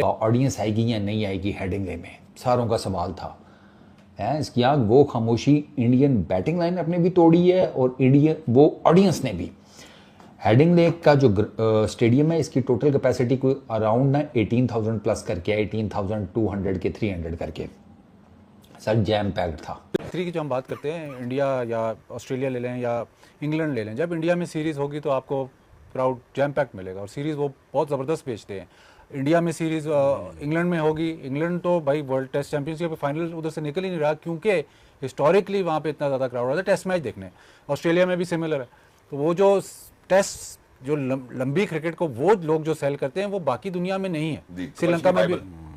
Audience आएगी या नहीं आएगी हेडिंगले में, सारों का सवाल था। इसकी आग वो खामोशी इंडियन बैटिंग लाइन अपने भी तोड़ी है और इंडियन वो ऑडियंस ने भी। हेडिंगले का जो स्टेडियम है इसकी टोटल कैपेसिटी को अराउंड ना 18,000 प्लस करके 18,200 के 300 करके सर जैम पैक्ड था। थ्री की जो हम बात करते हैं, इंडिया या ऑस्ट्रेलिया ले लें या इंग्लैंड ले लें, जब इंडिया में सीरीज़ होगी तो आपको क्राउड जैम पैक्ड मिलेगा और सीरीज़ वो बहुत ज़बरदस्त बेचते हैं। इंडिया में सीरीज़ इंग्लैंड में होगी, इंग्लैंड तो भाई वर्ल्ड टेस्ट चैंपियनशिप फाइनल उधर से निकल ही नहीं रहा क्योंकि हिस्टोरिकली वहाँ पे इतना ज़्यादा क्राउड आता है टेस्ट मैच देखने। ऑस्ट्रेलिया में भी सिमिलर है। तो वो जो टेस्ट जो लंबी क्रिकेट को वो लोग जो सेल करते हैं वो बाकी दुनिया में नहीं है।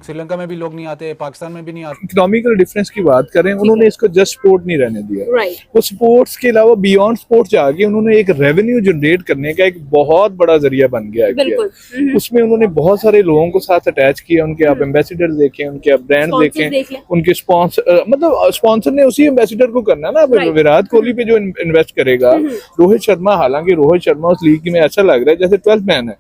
श्रीलंका में भी लोग नहीं आते, पाकिस्तान में भी नहीं आते। इकोनॉमिकल डिफरेंस की बात करें, उन्होंने इसको जस्ट स्पोर्ट नहीं रहने दिया। वो स्पोर्ट्स के अलावा बियॉन्ड स्पोर्ट्स जाके उन्होंने एक रेवेन्यू जनरेट करने का एक बहुत बड़ा जरिया बन गया। उसमें उन्होंने बहुत सारे लोगों को साथ अटैच किया। उनके आप एम्बेसडर देखें, उनके आप ब्रांड देखें, उनके स्पॉन्सर, मतलब स्पॉन्सर ने उसी एम्बेसडर को करना ना। विराट कोहली पे जो इन्वेस्ट करेगा, रोहित शर्मा, हालांकि रोहित शर्मा उस लीग में ऐसा लग रहा है जैसे 12th मैन है,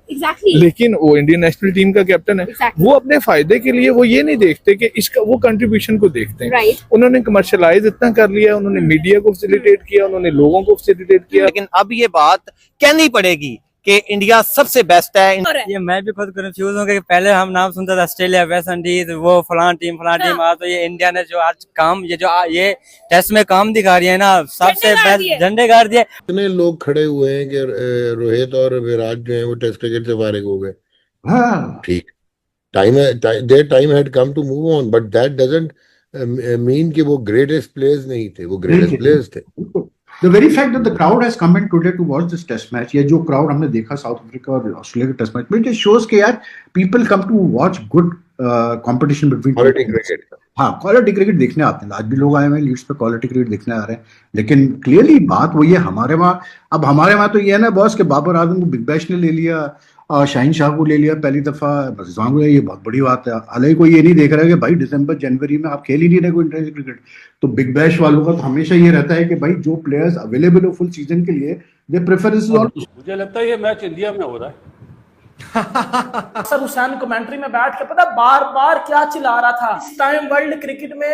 लेकिन वो इंडियन नेशनल टीम का कैप्टन है। वो अपने फायदे के लिए वो ये नहीं देखते कि इसका वो कंट्रीब्यूशन को देखते हैं। उन्होंने कमर्शलाइज इतना कर लिया, उन्होंने मीडिया को फैसिलिटेट किया, उन्होंने लोगों को फैसिलिटेट किया। लेकिन अब ये बात कहनी पड़ेगी कि इंडिया सबसे बेस्ट है। ये मैं भी खुद कंफ्यूज हूँ कि पहले हम नाम सुनते थे ऑस्ट्रेलिया, वेस्ट इंडीज, वो फलां टीम आज तो ये इंडिया ने जो आज काम ये टेस्ट में काम दिखा रही है ना, सबसे बेस्ट झंडे गाड़ दिए। इतने लोग खड़े हुए हैं कि रोहित और विराट जो है वो टेस्ट क्रिकेट से फारिग हो गए। ठीक, their time had come to move on, but that doesn't mean कि वो greatest players नहीं थे, वो greatest players थे। The very fact that the crowd has come in today to watch this test match, या जो crowd हमने देखा साउथ अफ्रीका और ऑस्ट्रेलिया के टेस्ट मैच में, it shows कि यार people come to watch good competition between quality cricket। हाँ, क्वालिटी क्रिकेट देखने आते हैं। आज भी लोग आए हुए हैं लीड्स पे क्वालिटी क्रिकेट देखने आ रहे हैं, लेकिन क्लियरली बात वही है। हमारे वहाँ तो ये है ना बॉस के बाबर आजम को बिग बैश ने ले लिया, शाहीन शाह को ले लिया पहली दफा, बस ये बहुत बड़ी बात है। हालांकि कोई ये नहीं देख रहा है कि भाई दिसंबर जनवरी में आप खेल ही नहीं रहे कोई इंटरनेशनल क्रिकेट। तो बिग बैश वालों का तो हमेशा ये रहता है कि भाई जो प्लेयर्स अवेलेबल हो फुल सीजन के लिए दे प्रेफर दिस। मुझे लगता है ये मैच इंडिया में हो रहा है। सर हुसैन कमेंट्री में बैठ के पता बार बार क्या चिल्ला रहा था, इस टाइम वर्ल्ड क्रिकेट में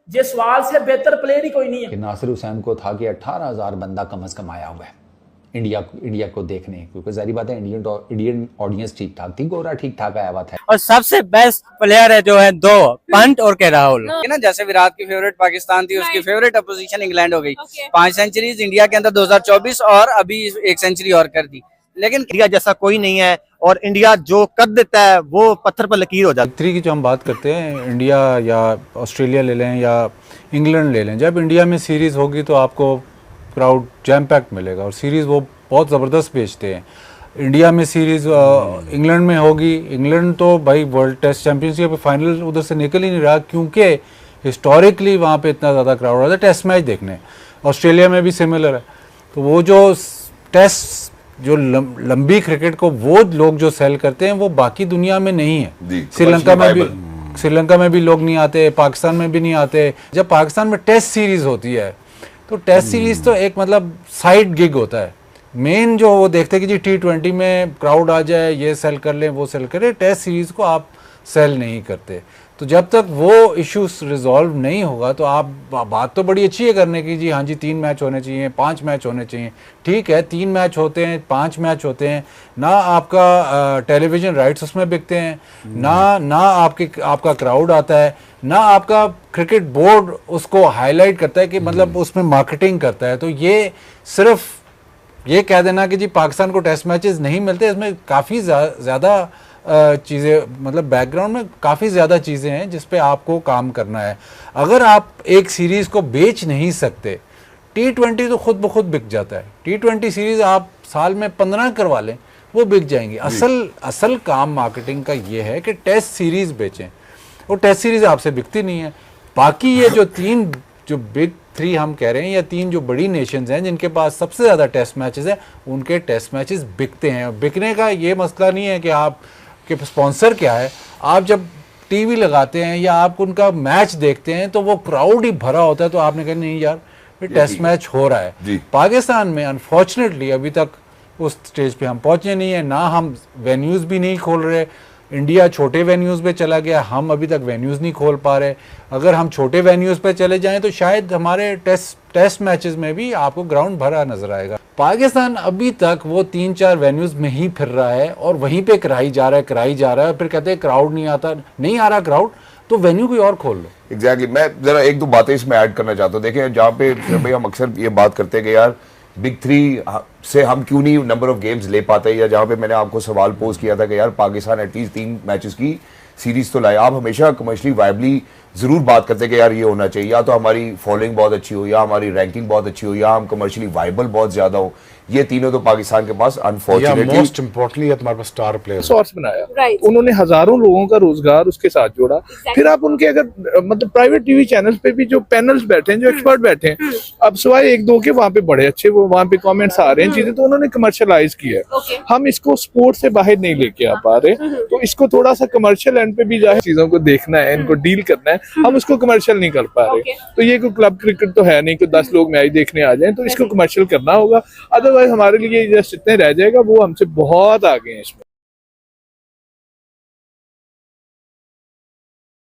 ये सवाल से बेहतर प्लेयर ही कोई नहीं है। नासिर हुसैन को था कि 18,000 बंदा कम से कम आया हुआ है इंडिया को देखने, क्योंकि जारी बात है इंडियन ऑडियंस ठीक ठाक थी, गोरा ठीक ठाक आया हुआ था। और सबसे बेस्ट प्लेयर है जो है दो पंट और के राहुल ना, जैसे विराट की फेवरेट पाकिस्तान थी, उसकी फेवरेट अपोजिशन इंग्लैंड हो गई। 5 सेंचुरीज इंडिया के अंदर 2024 और अभी 1 सेंचुरी और कर दी। लेकिन इंडिया जैसा कोई नहीं है और इंडिया जो कर देता है वो पत्थर पर लकीर हो जाती है। थ्री की जो हम बात करते हैं, इंडिया या ऑस्ट्रेलिया ले लें या इंग्लैंड ले लें, जब इंडिया में सीरीज़ होगी तो आपको क्राउड जैम पैक्ड मिलेगा और सीरीज़ वो बहुत ज़बरदस्त बेचते हैं। इंडिया में सीरीज़ इंग्लैंड में होगी, इंग्लैंड तो भाई वर्ल्ड टेस्ट चैंपियनशिप फाइनल उधर से निकल ही नहीं रहा क्योंकि हिस्टोरिकली वहाँ पे इतना ज़्यादा क्राउड आता है टेस्ट मैच देखने। ऑस्ट्रेलिया में भी सिमिलर है। तो वो जो टेस्ट जो लंबी क्रिकेट को वो लोग जो सेल करते हैं वो बाकी दुनिया में नहीं है। श्रीलंका में भी लोग नहीं आते, पाकिस्तान में भी नहीं आते। जब पाकिस्तान में टेस्ट सीरीज़ होती है तो टेस्ट सीरीज़ तो एक मतलब साइड गिग होता है। मेन जो वो देखते हैं कि जी T20 में क्राउड आ जाए, ये सेल कर लें, वो सेल करें, टेस्ट सीरीज़ को आप सेल नहीं करते। तो जब तक वो इश्यूज रिजॉल्व नहीं होगा तो आप बात तो बड़ी अच्छी है करने की, जी हाँ जी 3 मैच होने चाहिए, 5 मैच होने चाहिए। ठीक है, 3 मैच होते हैं, 5 मैच होते हैं ना, आपका टेलीविज़न राइट्स उसमें बिकते हैं ना आपका क्राउड आता है ना, आपका क्रिकेट बोर्ड उसको हाईलाइट करता है कि मतलब उसमें मार्केटिंग करता है। तो ये सिर्फ ये कह देना कि जी पाकिस्तान को टेस्ट मैचेस नहीं मिलते, इसमें काफ़ी ज़्यादा चीज़ें, मतलब बैकग्राउंड में काफ़ी ज़्यादा चीज़ें हैं जिस पे आपको काम करना है। अगर आप एक सीरीज़ को बेच नहीं सकते, T20 तो खुद ब खुद बिक जाता है। T20 सीरीज़ आप साल में 15 करवा लें, वो बिक जाएंगी। असल काम मार्केटिंग का ये है कि टेस्ट सीरीज़ बेचें, और टेस्ट सीरीज़ आपसे बिकती नहीं है। बाकी ये जो 3 जो बिग 3 हम कह रहे हैं, या 3 जो बड़ी नेशंस हैं जिनके पास सबसे ज़्यादा टेस्ट मैचेस हैं, उनके टेस्ट मैचेस बिकते हैं। बिकने का ये मसला नहीं है कि आप के स्पॉन्सर क्या है। आप जब टीवी लगाते हैं या आप उनका मैच देखते हैं तो वो क्राउड ही भरा होता है, तो आपने कहा नहीं यार ये टेस्ट मैच हो रहा है। पाकिस्तान में अनफॉर्चुनेटली अभी तक उस स्टेज पे हम पहुंचे नहीं है, ना हम वेन्यूज़ भी नहीं खोल रहे। इंडिया छोटे वेन्यूज़ पे चला गया, हम अभी तक वेन्यूज़ नहीं खोल पा रहे। अगर हम छोटे वेन्यूज़ पे चले जाएं तो शायद हमारे टेस्ट मैचेस में भी आपको ग्राउंड भरा नजर आएगा। पाकिस्तान अभी तक वो 3-4 वेन्यूज़ में ही फिर रहा है और वहीं पे कराई जा रहा है, फिर कहते हैं क्राउड नहीं आता, नहीं आ रहा क्राउड, तो वेन्यू कोई और खोल लो। एग्जैक्टली मैं जरा एक दो बातें इसमें ऐड करना चाहता हूँ। देखिए, जहाँ पे भाई हम अक्सर ये बात करते हैं कि यार बिग 3 से हम क्यों नहीं नंबर ऑफ गेम्स ले पाते, या जहाँ पे मैंने आपको सवाल पोज किया था कि यार पाकिस्तान एटलीस्ट 3 मैचेस की सीरीज तो लाए। आप हमेशा कमर्शियली वायबली जरूर बात करते हैं कि यार ये होना चाहिए, या तो हमारी फॉलोइंग बहुत अच्छी हो, या हमारी रैंकिंग बहुत अच्छी हो, या हम कमर्शियली वायबल बहुत ज्यादा हो। ये तीनों तो पाकिस्तान के पास अनफॉर्चुनेटली, मोस्ट इम्पोर्टेंटली हमारे पास स्टार प्लेयर सोर्स बनाया, उन्होंने हजारों लोगों का रोजगार उसके साथ जोड़ा। फिर आप उनके अगर मतलब प्राइवेट टीवी चैनल्स पे भी जो पैनल्स बैठे हैं, जो एक्सपर्ट बैठे हैं, अब सिवाय 1-2 के वहाँ पे बड़े अच्छे वो वहाँ पे कमेंट्स आ रहे हैं चीजें, तो उन्होंने कमर्शलाइज किया। हम इसको स्पोर्ट से बाहर नहीं लेके आ पा रहे, तो इसको थोड़ा सा कमर्शियल एंड पे भी जाए, चीजों को देखना है, इनको डील करना है, हम उसको कमर्शियल नहीं कर पा रहे। तो ये कोई क्लब क्रिकेट तो है नहीं कि 10 लोग मैच देखने आ जाएं, तो इसको कमर्शियल करना होगा। अदरवाइज हमारे लिए जस्ट इतने रह जाएगा, वो हमसे बहुत आगे हैं इसमें।